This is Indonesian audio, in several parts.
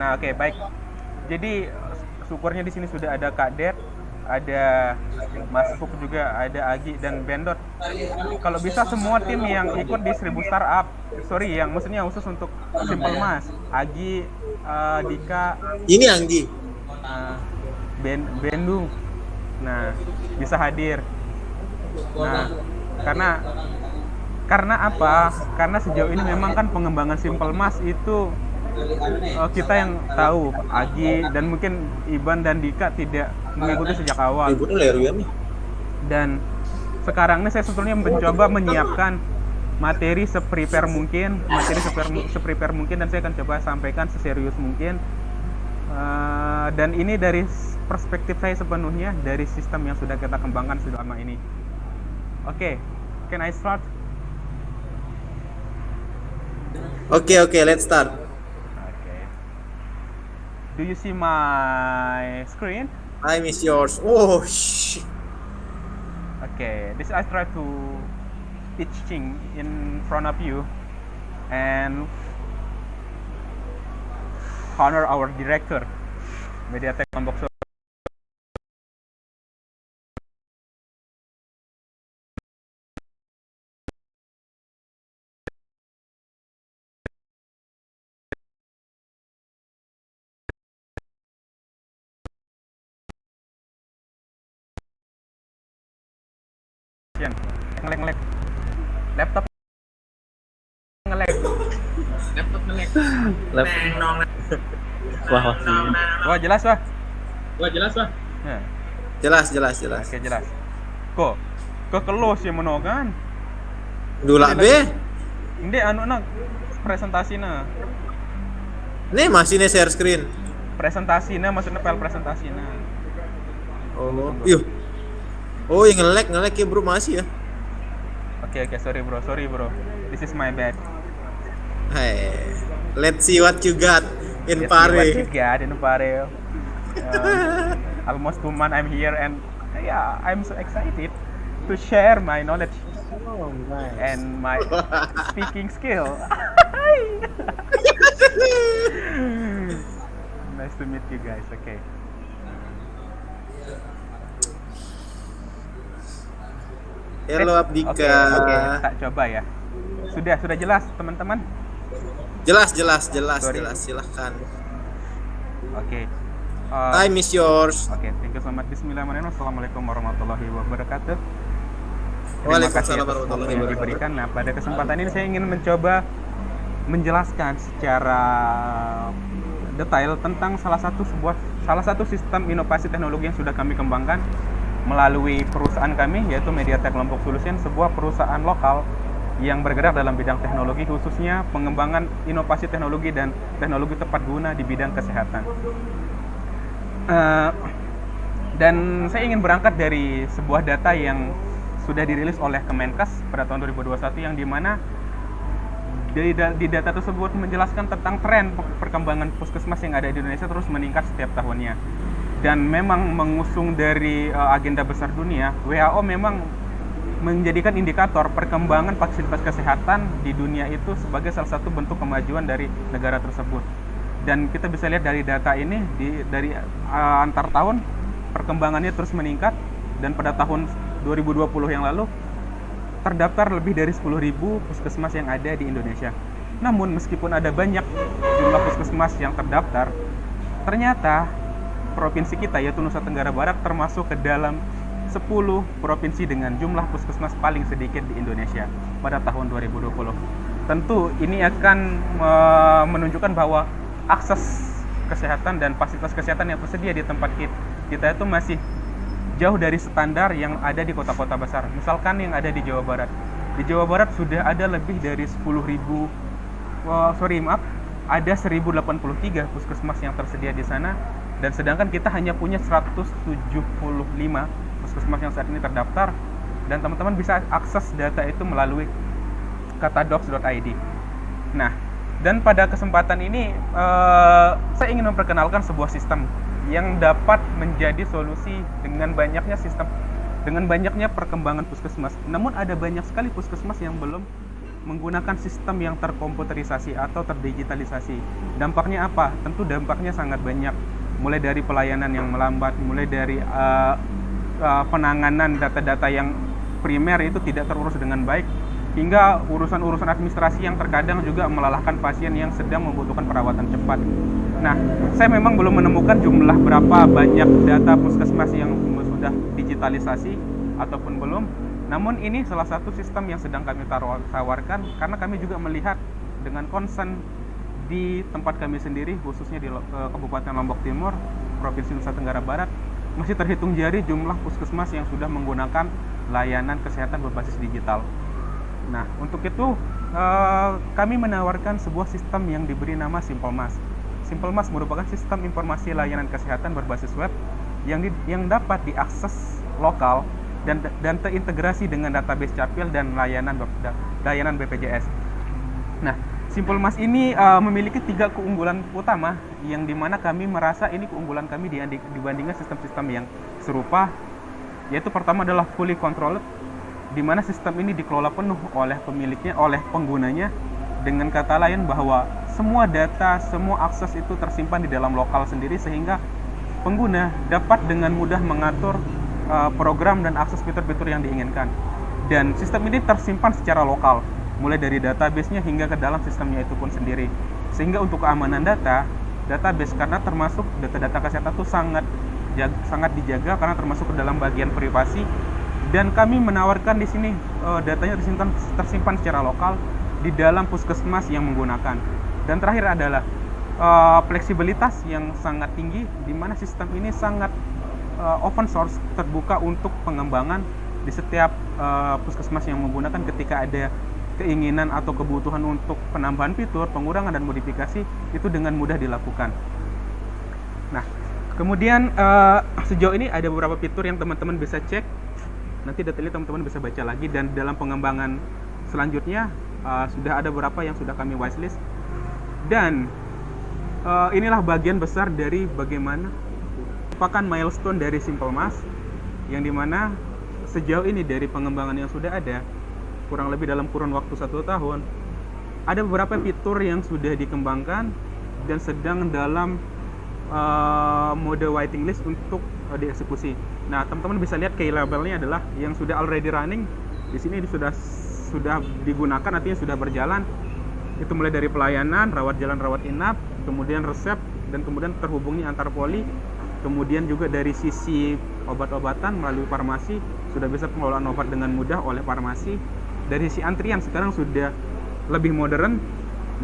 Nah, oke, baik. Jadi syukurnya di sini sudah ada Kak Det, ada Mas Puk juga, ada Agi dan Bendot. Kalau bisa semua tim yang ikut di 1000 startup, sorry, yang maksudnya khusus untuk Simple Mas, Agi, Dika, Ini Anggi. eh, Bendu, nah bisa hadir. Nah, karena karena apa? Karena sejauh ini memang kan pengembangan Simple Mas itu kita yang tahu, Agi dan mungkin Iban dan Dika tidak mengikuti sejak awal. Ributnya leher ya nih. Dan sekarang ini saya sebetulnya mencoba menyiapkan materi seprepare mungkin dan saya akan coba sampaikan seserius mungkin. Dan ini dari perspektif saya sepenuhnya dari sistem yang sudah kita kembangkan selama ini. Oke, can I start? Oke, let's start. Okay. Do you see my screen? I miss yours. Oh, shh. Okay, this I try to teaching in front of you and honor our director, Mediatek Lombok Solo. Ngelek-ngelek. Laptop ngelek. Laptop ngelek. Lap. Wah, Wah, jelas, Wah. Wah jelas Wah. Ya. Jelas. Oke, jelas. Kok kekelos ya menogan. Dula be. Ini anu nak presentasina. Nih masih nih share screen. Presentasina maksudnya file presentasina. Oh, yuk. Oh, yang ngelek ya bro masih ya. Oke, sorry bro. This is my bad. Hey, let's see what you got in Let's see what you Pare. got in Pare. Almost 2 months I'm here and yeah, I'm so excited to share my knowledge Oh, nice. and my speaking skill. Nice to meet you guys. Okay. Hello Abdika. Oke, tak coba ya. Sudah jelas teman-teman. Jelas. Sorry. Silahkan. Oke. I miss yours. Oke, thank you so much. Bismillahirrahmanirrahim. Assalamualaikum warahmatullahi wabarakatuh. Terima kasih Waalaikumsalam atas warahmatullahi waktu yang wabarakatuh. diberikan. Nah, pada kesempatan ini saya ingin mencoba menjelaskan secara detail tentang salah satu sistem inovasi teknologi yang sudah kami kembangkan melalui perusahaan kami, yaitu Mediatek Lombok Solution, sebuah perusahaan lokal yang bergerak dalam bidang teknologi, khususnya pengembangan inovasi teknologi dan teknologi tepat guna di bidang kesehatan. Dan saya ingin berangkat dari sebuah data yang sudah dirilis oleh Kemenkes pada tahun 2021, yang dimana di data tersebut menjelaskan tentang tren perkembangan puskesmas yang ada di Indonesia terus meningkat setiap tahunnya. Dan memang mengusung dari agenda besar dunia, WHO memang menjadikan indikator perkembangan fasilitas kesehatan di dunia itu sebagai salah satu bentuk kemajuan dari negara tersebut. Dan kita bisa lihat dari data ini dari antar tahun perkembangannya terus meningkat, dan pada tahun 2020 yang lalu terdaftar lebih dari 10.000 puskesmas yang ada di Indonesia. Namun meskipun ada banyak jumlah puskesmas yang terdaftar, ternyata provinsi kita yaitu Nusa Tenggara Barat termasuk ke dalam 10 provinsi dengan jumlah puskesmas paling sedikit di Indonesia pada tahun 2020. Tentu ini akan menunjukkan bahwa akses kesehatan dan fasilitas kesehatan yang tersedia di tempat kita itu masih jauh dari standar yang ada di kota-kota besar. Misalkan yang ada di Jawa Barat. Di Jawa Barat sudah ada lebih dari 10.083 puskesmas yang tersedia di sana, dan sedangkan kita hanya punya 175 puskesmas yang saat ini terdaftar, dan teman-teman bisa akses data itu melalui katadocs.id. Nah, dan pada kesempatan ini saya ingin memperkenalkan sebuah sistem yang dapat menjadi solusi dengan banyaknya perkembangan puskesmas. Namun ada banyak sekali puskesmas yang belum menggunakan sistem yang terkomputerisasi atau terdigitalisasi. Dampaknya apa? Tentu dampaknya sangat banyak. Mulai dari pelayanan yang melambat, mulai dari penanganan data-data yang primer itu tidak terurus dengan baik, hingga urusan-urusan administrasi yang terkadang juga melelahkan pasien yang sedang membutuhkan perawatan cepat. Nah, saya memang belum menemukan jumlah berapa banyak data puskesmas yang sudah digitalisasi ataupun belum. Namun ini salah satu sistem yang sedang kami tawarkan karena kami juga melihat dengan concern di tempat kami sendiri, khususnya di Kabupaten Lombok Timur, Provinsi Nusa Tenggara Barat, masih terhitung jari jumlah puskesmas yang sudah menggunakan layanan kesehatan berbasis digital. Nah, untuk itu kami menawarkan sebuah sistem yang diberi nama SimpleMas. SimpleMas merupakan sistem informasi layanan kesehatan berbasis web yang dapat diakses lokal dan terintegrasi dengan database Capil dan layanan BPJS. Nah, SimpleMas ini memiliki 3 keunggulan utama yang dimana kami merasa ini keunggulan kami dibandingkan sistem-sistem yang serupa, yaitu pertama adalah fully controlled, di mana sistem ini dikelola penuh oleh pemiliknya, oleh penggunanya, dengan kata lain bahwa semua data, semua akses itu tersimpan di dalam lokal sendiri sehingga pengguna dapat dengan mudah mengatur program dan akses fitur-fitur yang diinginkan. Dan sistem ini tersimpan secara lokal, mulai dari database-nya hingga ke dalam sistemnya itu pun sendiri. Sehingga untuk keamanan database karena termasuk data-data kesehatan itu sangat dijaga karena termasuk ke dalam bagian privasi. Dan kami menawarkan di sini datanya tersimpan secara lokal di dalam puskesmas yang menggunakan. Dan terakhir adalah fleksibilitas yang sangat tinggi, di mana sistem ini sangat open source, terbuka untuk pengembangan di setiap puskesmas yang menggunakan. Ketika ada keinginan atau kebutuhan untuk penambahan fitur, pengurangan dan modifikasi, itu dengan mudah dilakukan. Nah, kemudian sejauh ini ada beberapa fitur yang teman-teman bisa cek. Nanti detailnya teman-teman bisa baca lagi, dan dalam pengembangan selanjutnya sudah ada beberapa yang sudah kami wishlist. Dan inilah bagian besar dari bagaimana merupakan milestone dari SimpleMas, yang dimana sejauh ini dari pengembangan yang sudah ada, kurang lebih dalam kurun waktu 1 tahun, ada beberapa fitur yang sudah dikembangkan dan sedang dalam mode waiting list untuk dieksekusi. Nah, teman-teman bisa lihat key labelnya adalah yang sudah already running. Di sini sudah digunakan, artinya sudah berjalan. Itu mulai dari pelayanan, rawat jalan, rawat inap, kemudian resep, dan kemudian terhubungnya antar poli. Kemudian juga dari sisi obat-obatan melalui farmasi, sudah bisa pengelolaan obat dengan mudah oleh farmasi. Dari sisi antrian sekarang sudah lebih modern,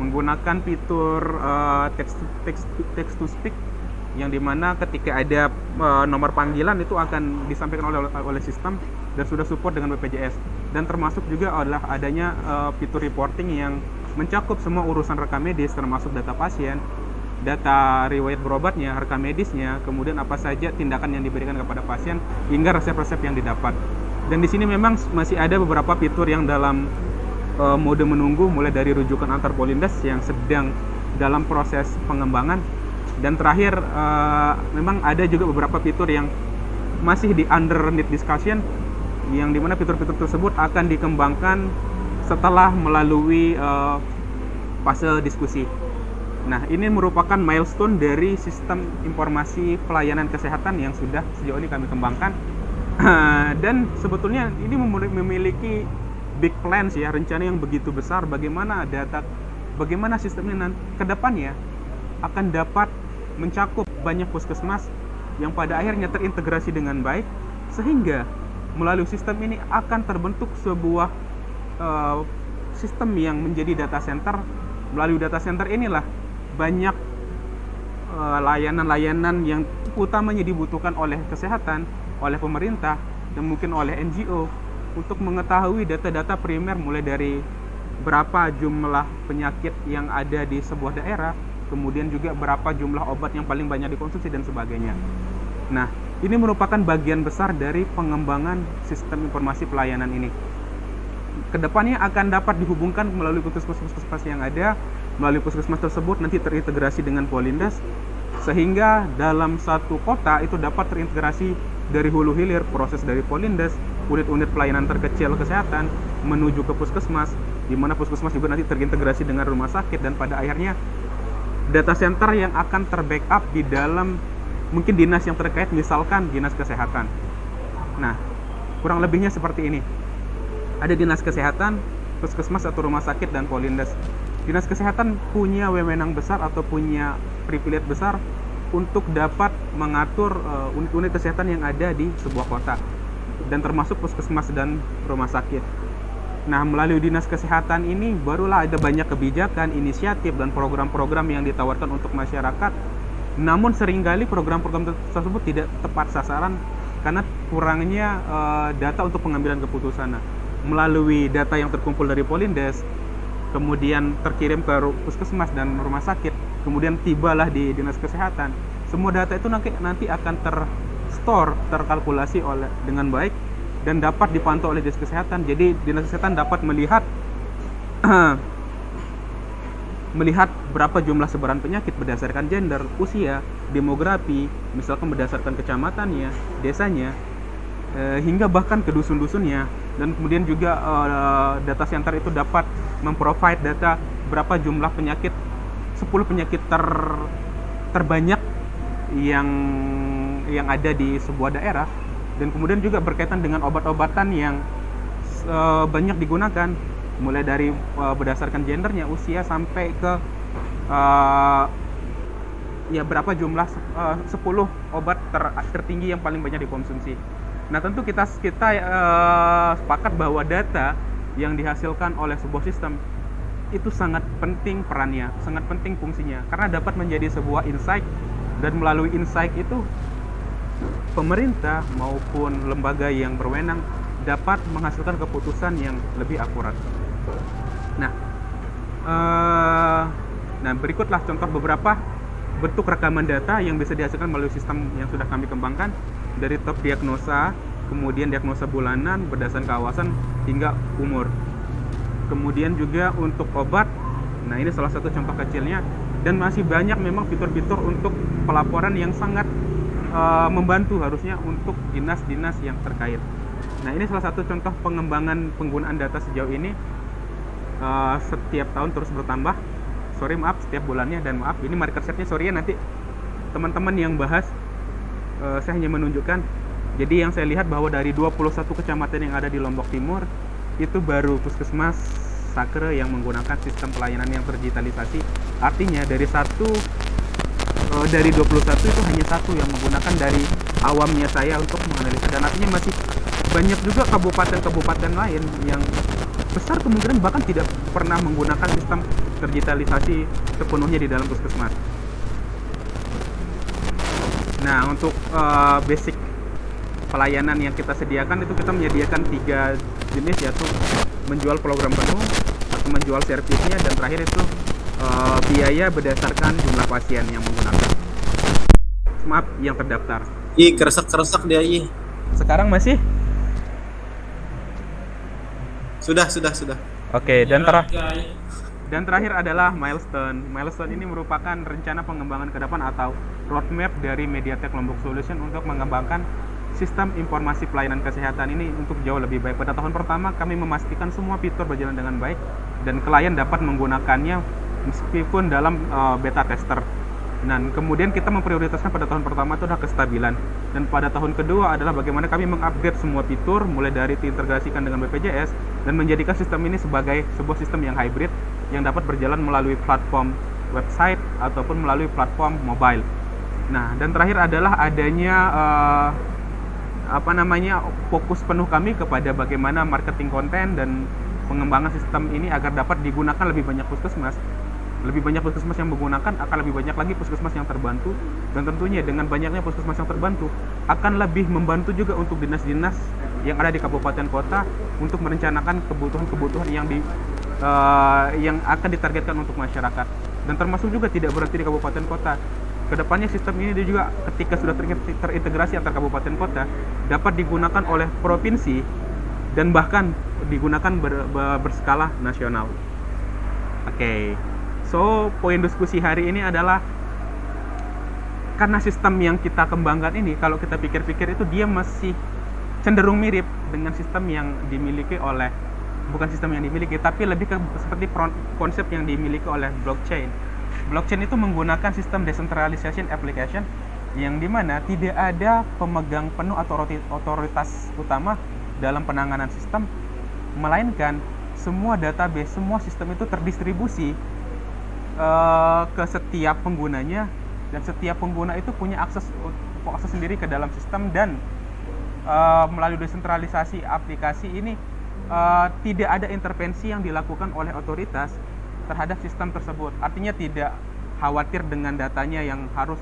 menggunakan fitur text to speak, yang dimana ketika ada nomor panggilan itu akan disampaikan oleh sistem dan sudah support dengan BPJS. Dan termasuk juga adalah adanya fitur reporting yang mencakup semua urusan rekam medis, termasuk data pasien, data riwayat berobatnya, rekam medisnya, kemudian apa saja tindakan yang diberikan kepada pasien, hingga resep-resep yang didapat. Dan di sini memang masih ada beberapa fitur yang dalam mode menunggu, mulai dari rujukan antar polindes yang sedang dalam proses pengembangan. Dan terakhir memang ada juga beberapa fitur yang masih di under need discussion, yang dimana fitur-fitur tersebut akan dikembangkan setelah melalui fase diskusi. Nah, ini merupakan milestone dari sistem informasi pelayanan kesehatan yang sudah sejauh ini kami kembangkan. Dan sebetulnya ini memiliki big plans ya, rencana yang begitu besar bagaimana sistemnya ke depannya akan dapat mencakup banyak puskesmas yang pada akhirnya terintegrasi dengan baik, sehingga melalui sistem ini akan terbentuk sebuah sistem yang menjadi data center. Melalui data center inilah banyak layanan-layanan yang utamanya dibutuhkan oleh kesehatan, oleh pemerintah, dan mungkin oleh NGO untuk mengetahui data-data primer, mulai dari berapa jumlah penyakit yang ada di sebuah daerah, kemudian juga berapa jumlah obat yang paling banyak dikonsumsi dan sebagainya. Nah, ini merupakan bagian besar dari pengembangan sistem informasi pelayanan ini. Kedepannya akan dapat dihubungkan melalui puskesmas yang ada. Melalui puskesmas tersebut nanti terintegrasi dengan Polindes, sehingga dalam satu kota itu dapat terintegrasi dari hulu hilir, proses dari Polindes, unit-unit pelayanan terkecil kesehatan menuju ke puskesmas, di mana puskesmas juga nanti terintegrasi dengan rumah sakit, dan pada akhirnya data center yang akan terbackup di dalam mungkin dinas yang terkait, misalkan dinas kesehatan. Nah, kurang lebihnya seperti ini. Ada dinas kesehatan, puskesmas atau rumah sakit, dan polindes. Dinas kesehatan punya wewenang besar atau punya privilege besar untuk dapat mengatur unit-unit kesehatan yang ada di sebuah kota, dan termasuk puskesmas dan rumah sakit. Nah, melalui dinas kesehatan ini barulah ada banyak kebijakan, inisiatif, dan program-program yang ditawarkan untuk masyarakat. Namun seringkali program-program tersebut tidak tepat sasaran karena kurangnya data untuk pengambilan keputusan. Nah, melalui data yang terkumpul dari Polindes, kemudian terkirim ke puskesmas dan rumah sakit, kemudian tibalah di dinas kesehatan. Semua data itu nanti akan terkalkulasi dengan baik dan dapat dipantau oleh dinas kesehatan. Jadi dinas kesehatan dapat melihat berapa jumlah sebaran penyakit berdasarkan gender, usia, demografi, misalkan berdasarkan kecamatannya, desanya, hingga bahkan ke dusun-dusunnya. Dan kemudian juga data center itu dapat memprovide data berapa jumlah penyakit, 10 penyakit terbanyak yang ada di sebuah daerah, dan kemudian juga berkaitan dengan obat-obatan yang banyak digunakan, mulai dari berdasarkan gendernya, usia, sampai ke berapa jumlah 10 obat tertinggi yang paling banyak dikonsumsi. Nah, tentu kita sepakat bahwa data yang dihasilkan oleh sebuah sistem itu sangat penting perannya, sangat penting fungsinya, karena dapat menjadi sebuah insight, dan melalui insight itu pemerintah maupun lembaga yang berwenang dapat menghasilkan keputusan yang lebih akurat. Nah, berikutlah contoh beberapa bentuk rekaman data yang bisa dihasilkan melalui sistem yang sudah kami kembangkan, dari top diagnosa, kemudian diagnosa bulanan berdasarkan kawasan hingga umur. Kemudian juga untuk obat, nah ini salah satu contoh kecilnya, dan masih banyak memang fitur-fitur untuk pelaporan yang sangat membantu harusnya untuk dinas-dinas yang terkait. Nah, ini salah satu contoh pengembangan penggunaan data sejauh ini. Setiap tahun terus bertambah. Setiap bulannya, dan maaf ini market share-nya, sorry ya, nanti teman-teman yang bahas, saya hanya menunjukkan. Jadi yang saya lihat bahwa dari 21 kecamatan yang ada di Lombok Timur, itu baru puskesmas Sakre yang menggunakan sistem pelayanan yang terdigitalisasi. Artinya dari 21 itu hanya satu yang menggunakan, dari awamnya saya untuk menganalisa, dan artinya masih banyak juga kabupaten-kabupaten lain yang besar kemungkinan bahkan tidak pernah menggunakan sistem terdigitalisasi sepenuhnya di dalam puskesmas. Nah, untuk basic pelayanan yang kita sediakan itu kita menyediakan 3 jenis, yaitu menjual program penuh atau menjual servisnya, dan terakhir itu biaya berdasarkan jumlah pasien yang menggunakan. Maaf, yang terdaftar. Keresek-keresek dia, Sekarang masih? Sudah. Oke, dan terakhir adalah milestone. Milestone ini merupakan rencana pengembangan ke depan atau roadmap dari Mediatek Lombok Solution untuk mengembangkan sistem informasi pelayanan kesehatan ini untuk jauh lebih baik. Pada tahun pertama kami memastikan semua fitur berjalan dengan baik dan klien dapat menggunakannya meskipun dalam beta tester. Nah, kemudian kita memprioritaskan pada tahun pertama itu adalah kestabilan, dan pada tahun kedua adalah bagaimana kami mengupgrade semua fitur mulai dari diintegrasikan dengan BPJS dan menjadikan sistem ini sebagai sebuah sistem yang hybrid yang dapat berjalan melalui platform website ataupun melalui platform mobile. Nah, dan terakhir adalah adanya fokus penuh kami kepada bagaimana marketing konten dan pengembangan sistem ini agar dapat digunakan lebih banyak puskesmas. Lebih banyak puskesmas yang menggunakan, akan lebih banyak lagi puskesmas yang terbantu, dan tentunya dengan banyaknya puskesmas yang terbantu akan lebih membantu juga untuk dinas-dinas yang ada di kabupaten kota untuk merencanakan kebutuhan-kebutuhan yang akan ditargetkan untuk masyarakat, dan termasuk juga tidak berhenti di kabupaten kota. Kedepannya sistem ini juga ketika sudah terintegrasi antar kabupaten kota dapat digunakan oleh provinsi dan bahkan digunakan berskala nasional. Oke. So, poin diskusi hari ini adalah karena sistem yang kita kembangkan ini, kalau kita pikir-pikir itu dia masih cenderung mirip dengan sistem yang dimiliki oleh bukan sistem yang dimiliki, tapi lebih ke seperti konsep yang dimiliki oleh blockchain. Blockchain itu menggunakan sistem decentralization application yang dimana tidak ada pemegang penuh atau otoritas utama dalam penanganan sistem, melainkan semua database, semua sistem itu terdistribusi ke setiap penggunanya, dan setiap pengguna itu punya akses sendiri ke dalam sistem, dan melalui desentralisasi aplikasi ini tidak ada intervensi yang dilakukan oleh otoritas terhadap sistem tersebut. Artinya tidak khawatir dengan datanya yang harus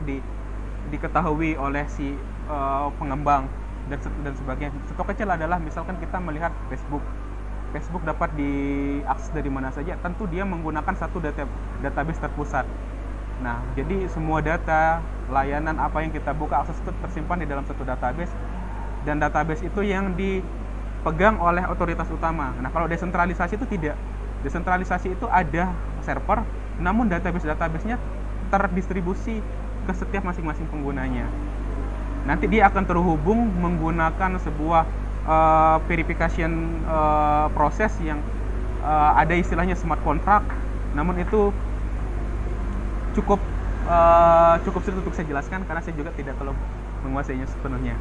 diketahui oleh si pengembang dan sebagainya. Contoh kecil adalah misalkan kita melihat Facebook dapat diakses dari mana saja, tentu dia menggunakan satu database terpusat. Nah, jadi semua data, layanan apa yang kita buka akses itu tersimpan di dalam satu database, dan database itu yang dipegang oleh otoritas utama. Nah, kalau desentralisasi itu tidak. Desentralisasi itu ada server, namun database-nya terdistribusi ke setiap masing-masing penggunanya. Nanti dia akan terhubung menggunakan sebuah verification proses yang ada istilahnya smart contract, namun itu cukup sulit untuk saya jelaskan karena saya juga tidak terlalu menguasainya sepenuhnya.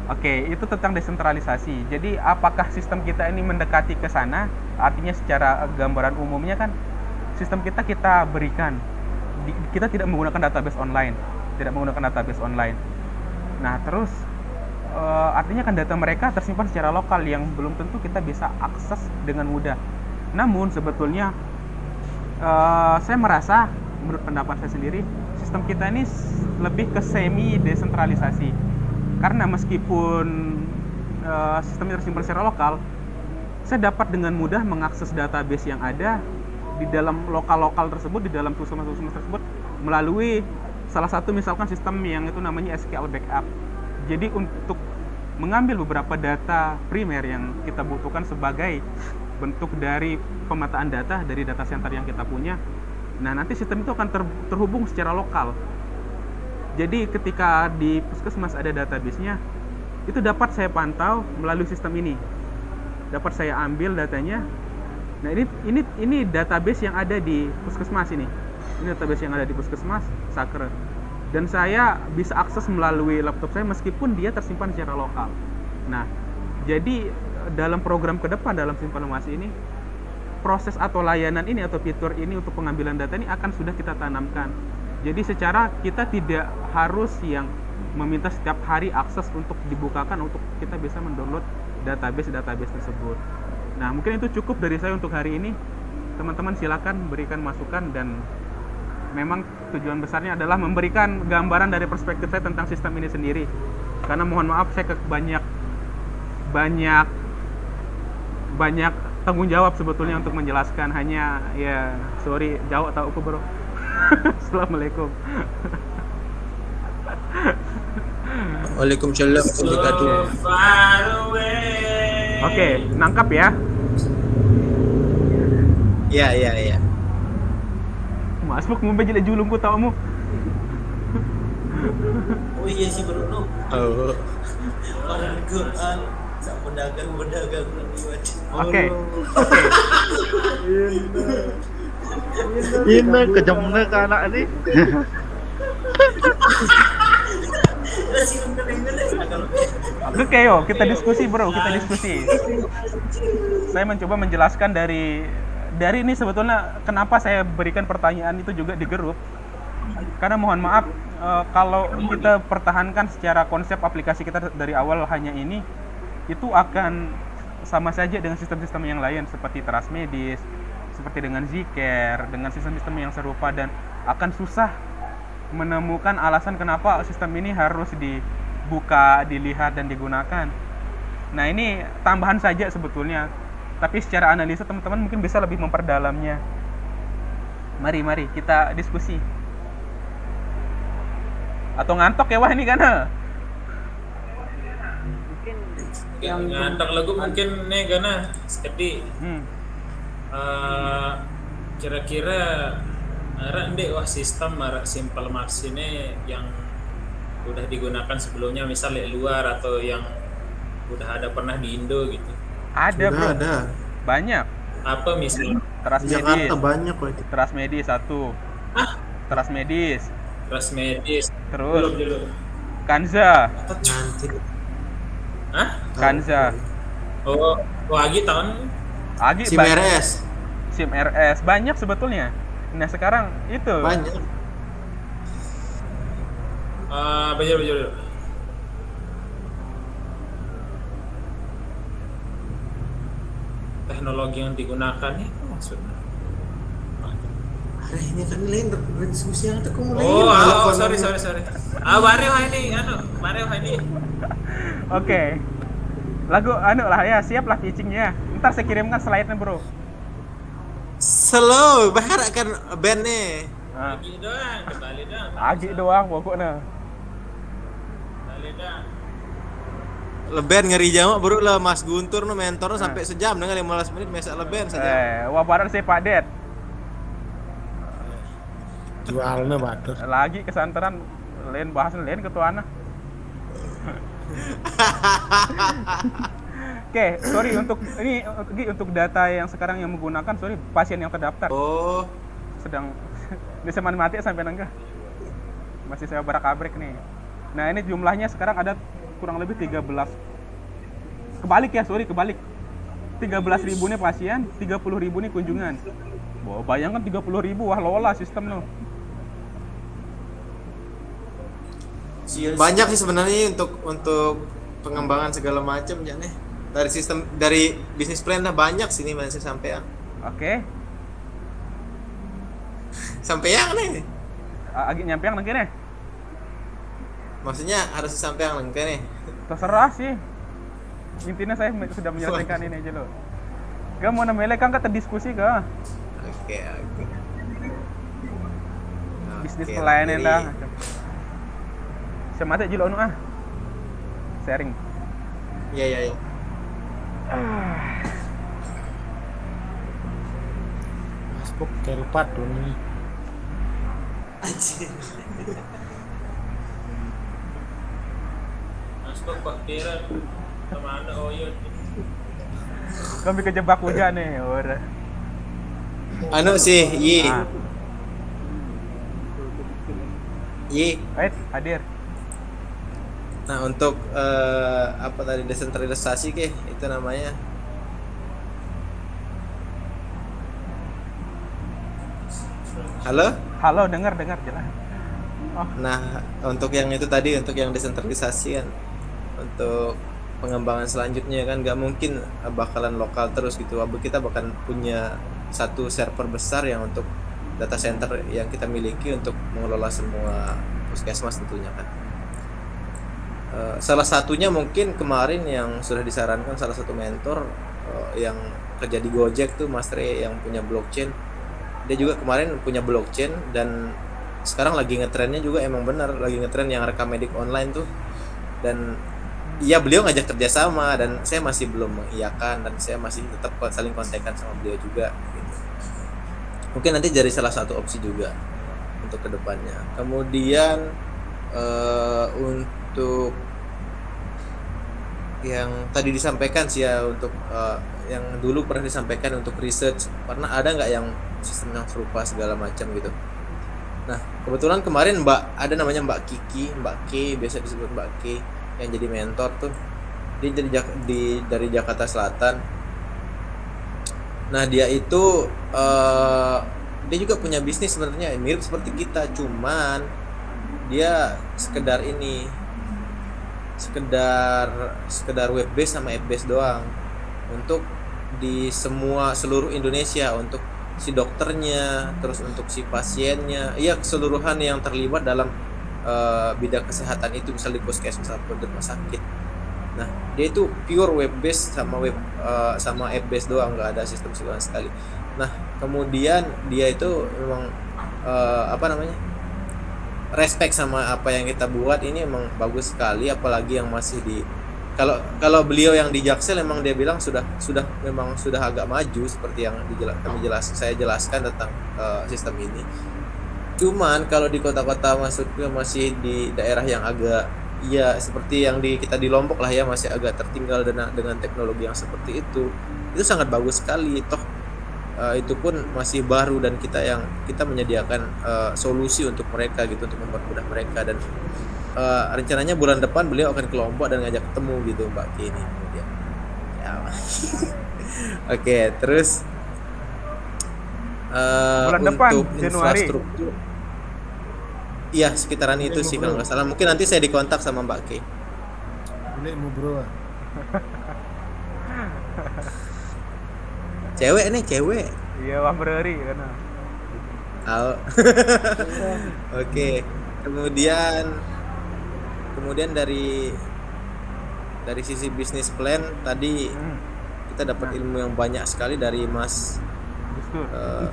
Oke, itu tentang desentralisasi. Jadi apakah sistem kita ini mendekati ke sana? Artinya secara gambaran umumnya kan sistem kita berikan, kita tidak menggunakan database online, Nah, terus artinya kan data mereka tersimpan secara lokal yang belum tentu kita bisa akses dengan mudah. Namun sebetulnya saya merasa, menurut pendapat saya sendiri, sistem kita ini lebih ke semi desentralisasi. Karena meskipun sistemnya tersimpan secara lokal, saya dapat dengan mudah mengakses database yang ada di dalam lokal tersebut, di dalam puskesmas tersebut, melalui salah satu misalkan sistem yang itu namanya SQL backup. Jadi untuk mengambil beberapa data primer yang kita butuhkan sebagai bentuk dari pemetaan data dari data center yang kita punya, nah nanti sistem itu akan terhubung secara lokal. Jadi ketika di puskesmas ada database-nya, itu dapat saya pantau melalui sistem ini, dapat saya ambil datanya. Nah ini database yang ada di puskesmas ini database yang ada di puskesmas Sakre, dan saya bisa akses melalui laptop saya meskipun dia tersimpan secara lokal. Nah, jadi dalam program ke depan dalam simulasi ini, proses atau layanan ini atau fitur ini untuk pengambilan data ini akan sudah kita tanamkan. Jadi secara kita tidak harus yang meminta setiap hari akses untuk dibukakan untuk kita bisa mendownload database tersebut. Nah, mungkin itu cukup dari saya untuk hari ini. Teman-teman silakan berikan masukan, dan memang tujuan besarnya adalah memberikan gambaran dari perspektif saya tentang sistem ini sendiri. Karena mohon maaf saya banyak tanggung jawab sebetulnya untuk menjelaskan, hanya ya sorry jauh atau aku bro. Assalamualaikum. Waalaikumsalam warahmatullahi wabarakatuh. Oke, nangkap ya. Ya. Mas Buk mau belajar julung ku tahu mu. Oh iya sih Bruno. Oh. Orang Quran sak pedagang liwat. Oke. Ini kejamnya ke anak ini. Oke, yuk kita diskusi bro, kita diskusi. Saya mencoba menjelaskan dari ini sebetulnya kenapa saya berikan pertanyaan itu juga di grup. Karena mohon maaf kalau kita pertahankan secara konsep aplikasi kita dari awal hanya ini, itu akan sama saja dengan sistem-sistem yang lain seperti Trustmedis, seperti dengan Zcare, dengan sistem-sistem yang serupa, dan akan susah menemukan alasan kenapa sistem ini harus dibuka, dilihat, dan digunakan. Nah, ini tambahan saja sebetulnya, tapi secara analisa teman-teman mungkin bisa lebih memperdalamnya. Mari kita diskusi. Atau ngantok ya wah ini kan? Mungkin yang ngantok lagu mungkin nih karena sekali. Kira-kira ndek wah sistem simple max ini yang udah digunakan sebelumnya, misalnya luar atau yang udah ada pernah di Indo gitu. Ada Sudah bro. ada. Banyak. Apa misalnya? Teras Di Jakarta medis. banyak kok itu. Teras medis satu. Teras medis. Ras medis. Terus Belum. Kanza. Nanti. Hah? Kanza. Oh, lagi tahun Agi SIM banyak. RS SIM RS banyak sebetulnya. Nah sekarang itu banyak. belajar. Teknologi yang digunakan itu maksudnya. Ada ini kan lain diskusi yang itu kamu lain. Oh, sorry. Mario ini. Oke. Lagu lah ya, siap lah pitchingnya. Ntar saya kirimkan slide-nya bro. Slow, bahar akan bandnya. Nah, Lagi doang, kembali doang. Agi doang pokoknya. Kembali doang. Leben ngeri jamak bro lah Mas Guntur no mentor sampai sejam dengan 15 menit mesak leben saja. Wah badan saya padet. Jualnya bagus. Lagi kesantaran lain bahas lain ketuana. Oke, sorry untuk data yang sekarang yang menggunakan, sorry pasien yang terdaftar Oh, sedang bisa mati sampai nangga. Masih saya barak-abrik nih. Nah, ini jumlahnya sekarang ada kurang lebih 13. Kebalik. 13.000 nih pasien, 30.000 nih kunjungan. Wah, bayangkan 30.000, wah lola sistem no. banyak sih sebenarnya untuk pengembangan segala macam ya nih. Dari bisnis plan dah banyak sini masih sampai Oke. sampai yang nih. Agak nyampe yang nanti nih. Maksudnya harus sampai yang lengkap nih. Terserah sih. Intinya saya sudah menyelesaikan ini aja loh. Gak mau namanya kan kita diskusi ke Oke. bisnis Oke, pelayanan jadi- dah. Semata jilo sharing. Iya. Facebook kerupat tuh nih. Anjir. Masuk bakteran kemana Oyot? Kami kejebak hujan nih, ora. Anu sih, Ah, Yi. Ait, hadir. Nah, untuk apa tadi desentralisasi ke itu namanya. Halo? Halo, dengar jelas. Oh, Nah, untuk yang itu tadi, untuk yang desentralisasi kan, untuk pengembangan selanjutnya kan nggak mungkin bakalan lokal terus gitu. Kita bahkan punya satu server besar yang untuk data center yang kita miliki untuk mengelola semua puskesmas tentunya kan. Salah satunya mungkin kemarin yang sudah disarankan salah satu mentor yang kerja di Gojek tuh Mas Re yang punya blockchain. Dia juga kemarin punya blockchain dan sekarang lagi ngetrennya juga emang benar lagi ngetren yang rekam medik online tuh. Dan iya beliau ngajak kerjasama dan saya masih belum mengiyakan dan saya masih tetap saling kontekan sama beliau juga gitu. Mungkin nanti jadi salah satu opsi juga untuk kedepannya. Kemudian untuk yang tadi disampaikan sih ya untuk yang dulu pernah disampaikan untuk research, pernah ada nggak yang sistem yang serupa segala macam gitu. Nah kebetulan kemarin ada namanya Mbak K, biasa disebut Mbak K, yang jadi mentor tuh. Dia dari Jakarta Selatan. Nah dia itu dia juga punya bisnis sebenarnya mirip seperti kita, cuman dia sekedar web base sama app base doang untuk di seluruh Indonesia, untuk si dokternya, terus untuk si pasiennya, iya keseluruhan yang terlibat dalam bidang kesehatan itu, misal di puskesmas atau di rumah sakit. Nah dia itu pure web base sama app base doang, nggak ada sistem sama sekali. Nah kemudian dia itu memang respect sama apa yang kita buat ini emang bagus sekali, apalagi yang masih kalau beliau yang di Jaksel emang dia bilang sudah agak maju seperti yang saya jelaskan tentang sistem ini. Cuman kalau di kota-kota maksudnya masih di daerah yang agak seperti yang kita di Lombok lah ya, masih agak tertinggal dengan teknologi yang seperti itu itu sangat bagus sekali. Toh itu pun masih baru dan kita menyediakan solusi untuk mereka gitu, untuk mempermudah mereka. Dan rencananya bulan depan beliau akan ke Lombok dan ngajak ketemu gitu Mbak Ki ini kemudian. Ya. Oke, terus Bulan depan, untuk Januari. infrastruktur, iya sekitaran itu sih kalau nggak salah. Mungkin nanti saya dikontak sama Mbak Ki. Boleh mau bro. Cewek nih, cewek. Iya, Wah Bereri kan. Au. Oke. Kemudian dari sisi bisnis plan tadi kita dapat ilmu yang banyak sekali dari Mas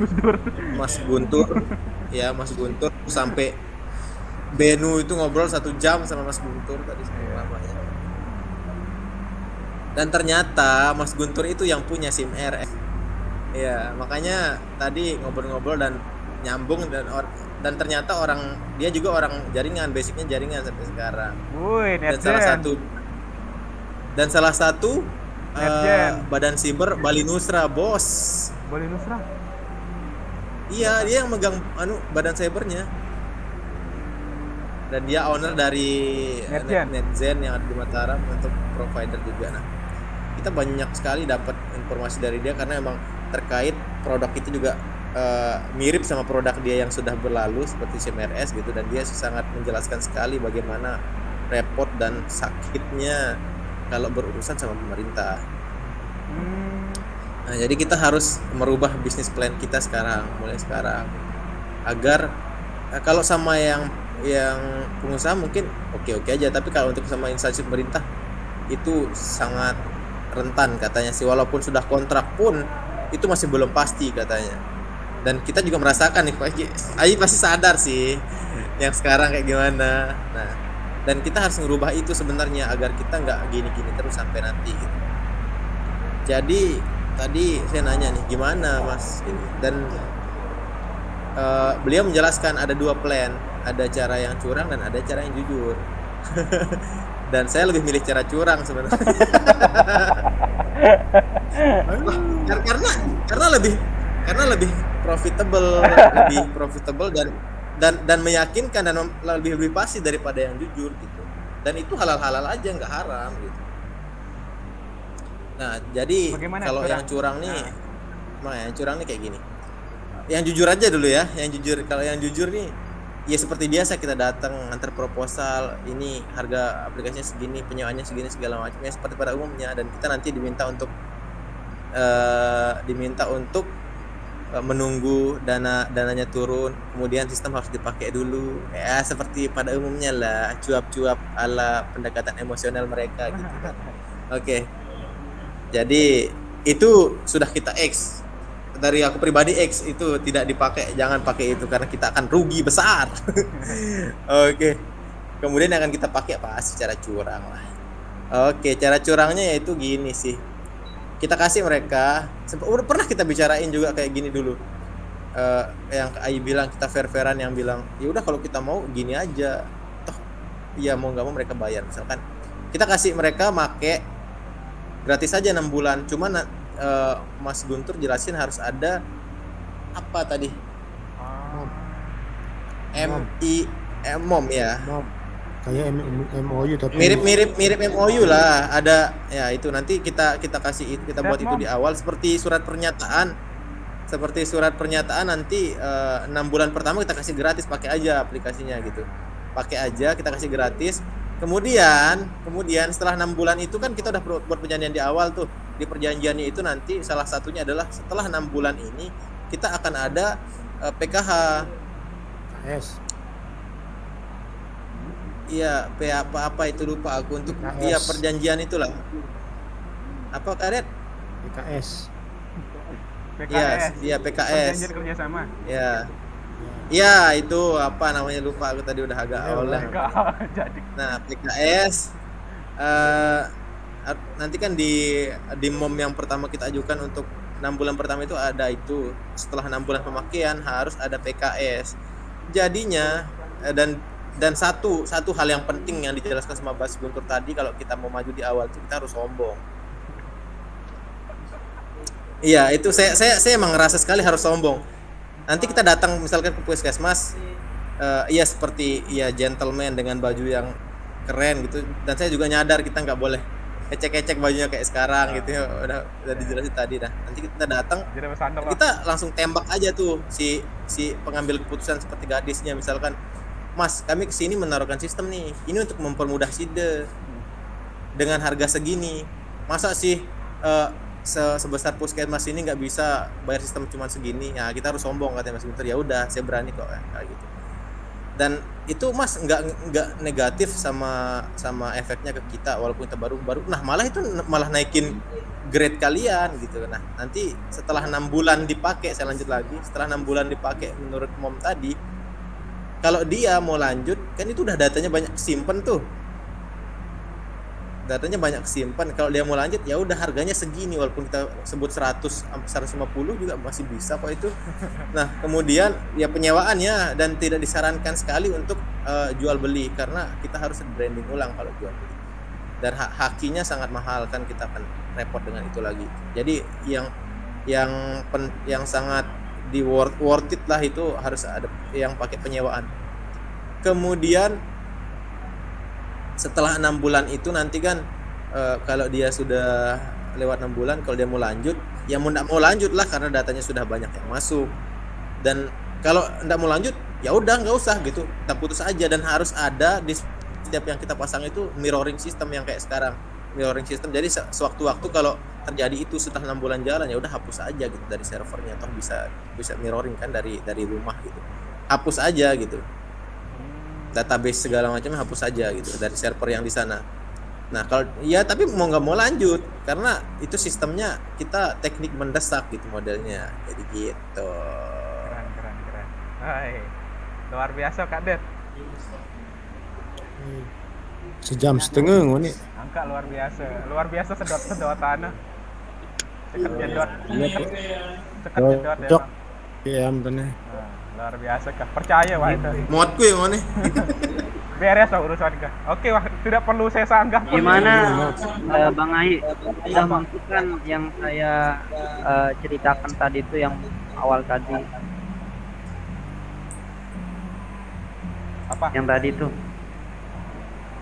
Gus Dur. Mas Guntur. Ya, Mas Guntur sampai Benu itu ngobrol 1 jam sama Mas Guntur tadi lamanya. Dan ternyata Mas Guntur itu yang punya SIM RS. Ya, makanya tadi ngobrol-ngobrol dan nyambung dan ternyata dia juga orang jaringan, basicnya jaringan sampai sekarang. Woi, Dan Netgen. salah satu Netgen. badan siber Bali Nusra, bos. Boleh Nusra. Iya, dia yang megang badan cybernya. Dan dia owner dari Netgen. Netgen yang ada di Mataram untuk provider juga. Nah, kita banyak sekali dapat informasi dari dia karena emang terkait produk itu juga mirip sama produk dia yang sudah berlalu seperti CMRS gitu, dan dia sangat menjelaskan sekali bagaimana repot dan sakitnya kalau berurusan sama pemerintah. Nah, jadi kita harus merubah bisnis plan kita mulai sekarang agar kalau sama yang pengusaha mungkin oke-oke aja, tapi kalau untuk sama instansi pemerintah itu sangat rentan katanya sih, walaupun sudah kontrak pun itu masih belum pasti katanya. Dan kita juga merasakan nih, Ayi pasti sadar sih yang sekarang kayak gimana. Nah, dan kita harus merubah itu sebenarnya agar kita nggak gini-gini terus sampai nanti gitu. Jadi tadi saya nanya nih gimana Mas ini, dan beliau menjelaskan ada 2 plan, ada cara yang curang dan ada cara yang jujur. Dan saya lebih milih cara curang sebenarnya. karena lebih profitable dan meyakinkan dan lebih pasti daripada yang jujur gitu. Dan itu halal aja, nggak haram gitu. Nah, jadi kalau yang curang nih, yang curang nih kayak gini. Yang jujur aja dulu ya, kalau yang jujur nih ya seperti biasa, kita datang antar proposal, ini harga aplikasinya segini, penyewaannya segini, segala macamnya seperti pada umumnya, dan kita nanti diminta untuk menunggu dananya turun, kemudian sistem harus dipakai dulu, ya seperti pada umumnya lah, cuap-cuap ala pendekatan emosional mereka gitu kan. Oke. Jadi itu sudah kita X. Dari aku pribadi X itu tidak dipakai, jangan pakai itu karena kita akan rugi besar. Oke. Kemudian akan kita pakai pasti cara curang lah. Oke, cara curangnya yaitu gini sih. Kita kasih mereka, udah pernah kita bicarain juga kayak gini dulu. Yang Ayi bilang kita fair-fairan, yang bilang ya udah kalau kita mau gini aja. Toh ya mau enggak mau mereka bayar. Misalkan kita kasih mereka make gratis aja 6 bulan. Cuman Mas Guntur jelasin harus ada apa tadi? MOM ya. Kayak MOU tapi Mirip MOU lah, ada ya. Itu nanti kita kasih, kita buat itu di awal seperti surat pernyataan nanti 6 bulan pertama kita kasih gratis, pakai aja aplikasinya gitu, pakai aja, kita kasih gratis. Kemudian setelah 6 bulan itu kan kita udah buat perjanjian di awal tuh. Di perjanjiannya itu nanti salah satunya adalah setelah 6 bulan ini kita akan ada PKH. KS. Iya, apa itu lupa aku, untuk dia perjanjian itulah. Apa karet? PKS. Iya, PKS. Perjanjian kerjasama. Ya. Ya, itu apa namanya, lupa aku tadi, udah agak awal lah. Jadi Nah, PKS nanti kan di MOM yang pertama kita ajukan untuk 6 bulan pertama itu ada itu. Setelah 6 bulan pemakaian harus ada PKS. Jadinya dan satu hal yang penting yang dijelaskan sama Mas Guntur tadi, kalau kita mau maju di awal itu kita harus sombong. Iya, itu saya emang ngerasa sekali harus sombong. Nanti kita datang misalkan ke puskesmas, iya seperti ya gentleman dengan baju yang keren gitu. Dan saya juga nyadar kita nggak boleh ecek-ecek bajunya kayak sekarang gitu ya. Udah dijelasin tadi. Nah, nanti kita datang, Jadi bersandal lah. kita langsung tembak aja tuh si pengambil keputusan seperti gadisnya misalkan, Mas, kami kesini menaruhkan sistem nih. Ini untuk mempermudah SIDE dengan harga segini. Masa sih sebesar puskesmas ini nggak bisa bayar sistem cuma segini? Ya kita harus sombong katanya Mas Guntur. Ya udah, saya berani kok kayak gitu. Dan itu Mas nggak negatif sama efeknya ke kita walaupun kita baru. Nah malah itu malah naikin grade kalian gitu. Nah nanti setelah 6 bulan dipakai, saya lanjut lagi, setelah 6 bulan dipakai menurut Mom tadi, kalau dia mau lanjut kan itu udah datanya banyak simpen tuh, datanya banyak kesimpan. Kalau dia mau lanjut ya udah harganya segini walaupun kita sebut 100 150 juga masih bisa kok itu. Nah kemudian ya penyewaannya, dan tidak disarankan sekali untuk jual beli karena kita harus branding ulang kalau jual beli, dan hakinya sangat mahal kan, kita akan repot dengan itu lagi. Jadi yang sangat di worth it lah itu harus ada yang pakai penyewaan. Kemudian setelah 6 bulan itu nanti kan kalau dia sudah lewat 6 bulan, kalau dia mau lanjut ya mau lanjut lah karena datanya sudah banyak yang masuk. Dan kalau enggak mau lanjut ya udah nggak usah gitu, kita putus aja. Dan harus ada di setiap yang kita pasang itu mirroring system yang kayak sekarang, mirroring system. Jadi sewaktu-waktu kalau terjadi itu setelah 6 bulan jalan ya udah hapus aja gitu dari servernya, atau bisa mirroring kan dari rumah gitu, hapus aja gitu, database segala macamnya hapus aja gitu dari server yang di sana. Nah kalau ya tapi mau nggak mau lanjut karena itu sistemnya kita teknik mendesak gitu modelnya, jadi gitu. Keren. Hai, luar biasa Kak Det. Sejam setengah ngoni. Angka luar biasa sedotannya. Cekat jedot. Cekat jedot ya. Cocok. PM tanya. Nah, luar biasa Kak. Percaya wah itu. Muatku yang mana? Beres lah urusan Kak. Oke wah, tidak perlu saya sanggah. Gimana Bang Ai sudah masukkan yang saya ceritakan tadi itu yang awal tadi, Apa? yang tadi itu,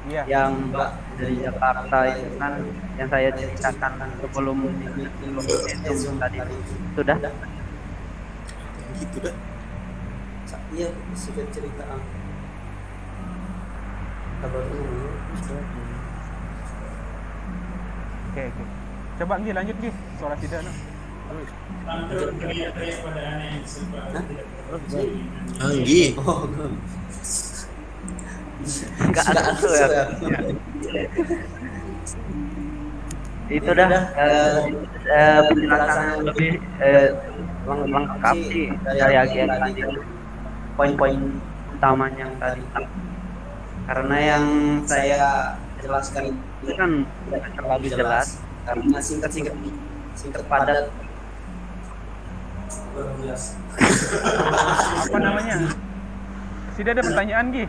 Iya. yang dari Jakarta itu kan yang saya ceritakan sebelum itu tadi sudah. Gitu dah. Iya, sudah cerita kabar dulu. Oke. Coba Gi lanjut Gi. Suara tidak nak. Anggi. Oh, Enggak ada ya. Itu dah penjelasan yang lebih lengkap sih dari agen tadi, poin-poin utamanya yang tadi, karena yang saya jelaskan itu kan tidak terlalu jelas karena singkat padat. Apa namanya? Tidak ada pertanyaan Gi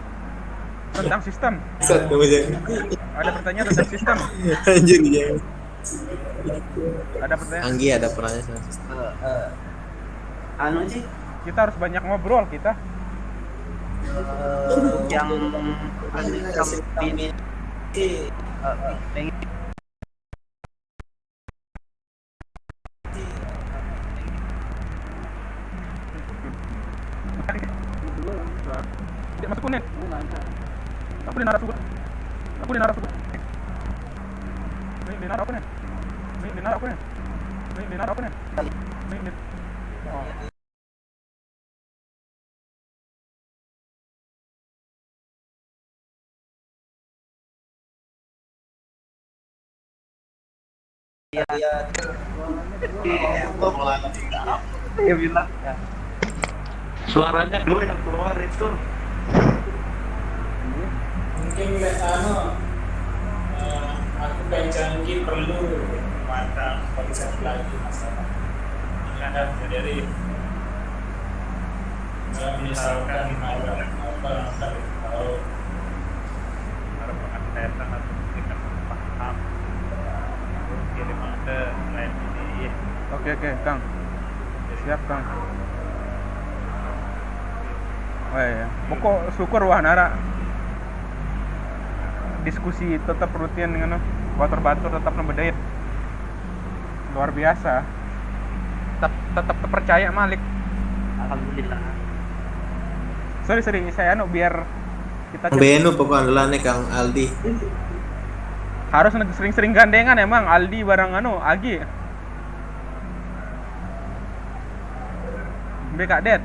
tentang sistem. Satu aja. Ada pertanyaan tentang sistem. Anjir ya. Ada pertanyaan. Anggi ada pertanyaan. Anu sih Kita harus banyak ngobrol kita. yang kami pengen Tidak masuk kuning. Aku di narasubut. Ini di narap apa nih? Oh. dia bilang Suaranya dulu yang keluar itu. Mungkin aku canggih perlu mata konsep lagi masalah menghadap dari misalkan apa kalau antena atau kita paham kirim ada lain ini Oke, Kang. Siap, Kang. Oh iya. Pokok syukur wah Nara. Diskusi tetap rutin dengan batur-batur tetap ngebedait. Luar biasa. Tetap percaya Malik. Alhamdulillah. Sorry, saya biar kita Benu pokoknya adalah nih Kang Aldi. harus sering-sering gandengan emang Aldi bareng Agi. Kak Det.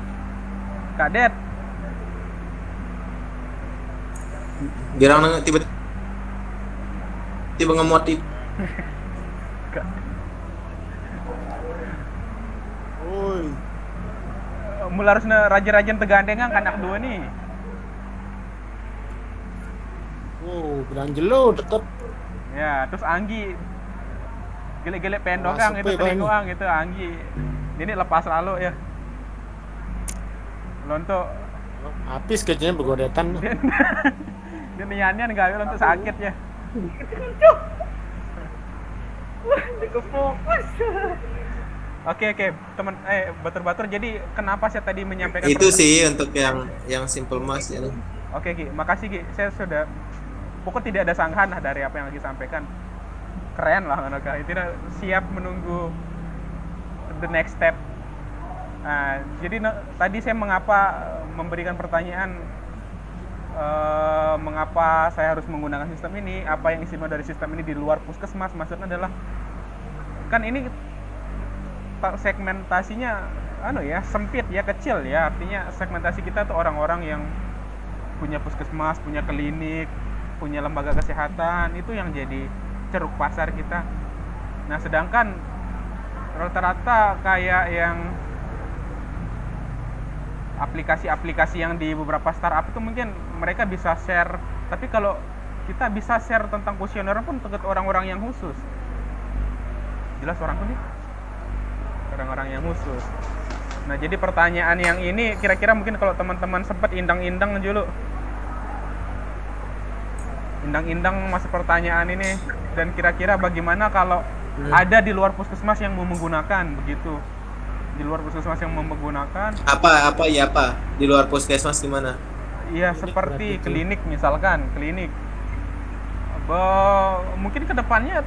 Girang tiba ngemot itu. Oi. Mulai harus rajin-rajin tegandengan kan anak dua nih. Oh, Berangelo tetap. Ya, terus Anggi gelek-gelek pendogang Masuk itu Bang. doang gitu Anggi. Ini lepas lalu ya. Lonto Habis kayaknya bergodetan. dia niannya enggak Lonto sakit ya. Oke, teman batur-batur. Jadi kenapa saya tadi menyampaikan Itu sih untuk yang simple mas ya. Oke, Gi. Makasih, Gi. Saya sudah pokoknya tidak ada sanggahan lah dari apa yang lagi sampaikan. Keren lah mereka. Itu siap menunggu the next step. Nah, jadi tadi saya mengapa memberikan pertanyaan mengapa saya harus menggunakan sistem ini, apa yang istimewa dari sistem ini di luar puskesmas, maksudnya adalah kan ini segmentasinya sempit ya, kecil ya, artinya segmentasi kita tuh orang-orang yang punya puskesmas, punya klinik, punya lembaga kesehatan, itu yang jadi ceruk pasar kita. Nah, sedangkan rata-rata kayak yang aplikasi-aplikasi yang di beberapa startup itu mungkin mereka bisa share, tapi kalau kita bisa share tentang kuesioner pun ke orang-orang yang khusus. Jelas orang-orang yang khusus. Nah, jadi pertanyaan yang ini kira-kira mungkin kalau teman-teman sempat indang-indang dulu. Indang-indang masa pertanyaan ini, dan kira-kira bagaimana kalau ada di luar puskesmas yang mau menggunakan begitu. Di luar puskesmas yang mau menggunakan Apa di luar puskesmas gimana? iya seperti klinik misalkan, klinik. Mungkin kedepannya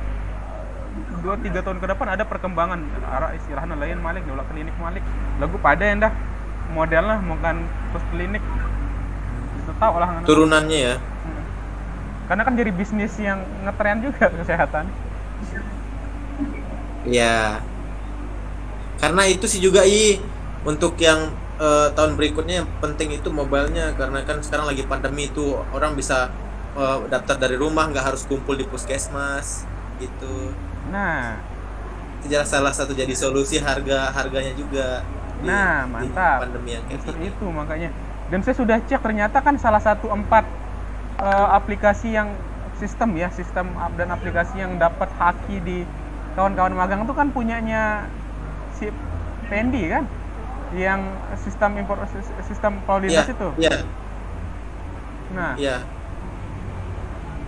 2-3 tahun ke depan ada perkembangan arah istilahnya lain Malik, nolak klinik Malik. Lagu pada yang dah modelnya bukan pos klinik. Itu tahu lah. Turunannya ya. Karena kan jadi bisnis yang ngetren juga kesehatan. Ya. Karena itu sih juga untuk yang tahun berikutnya yang penting itu mobilenya, karena kan sekarang lagi pandemi itu orang bisa daftar dari rumah, nggak harus kumpul di puskesmas gitu. Nah, Itu jelas salah satu jadi solusi harganya juga. Nah, mantap. Di pandemi yang kayak Justru gini. itu makanya. Dan saya sudah cek ternyata kan salah satu 4 aplikasi yang sistem dan aplikasi yang dapat haki di kawan-kawan magang itu kan punyanya si Pendi kan, yang sistem Paulinus itu. Iya. Nah, Iya.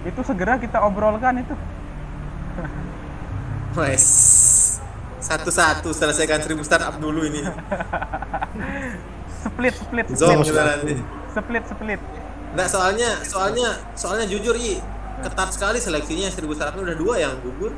itu segera kita obrolkan itu. Wes. Satu-satu selesaikan 1000 startup dulu ini. Split. Zong juga nanti. Split. Nah, soalnya jujur ketat sekali seleksinya, 1000 startup udah 2 yang gugur.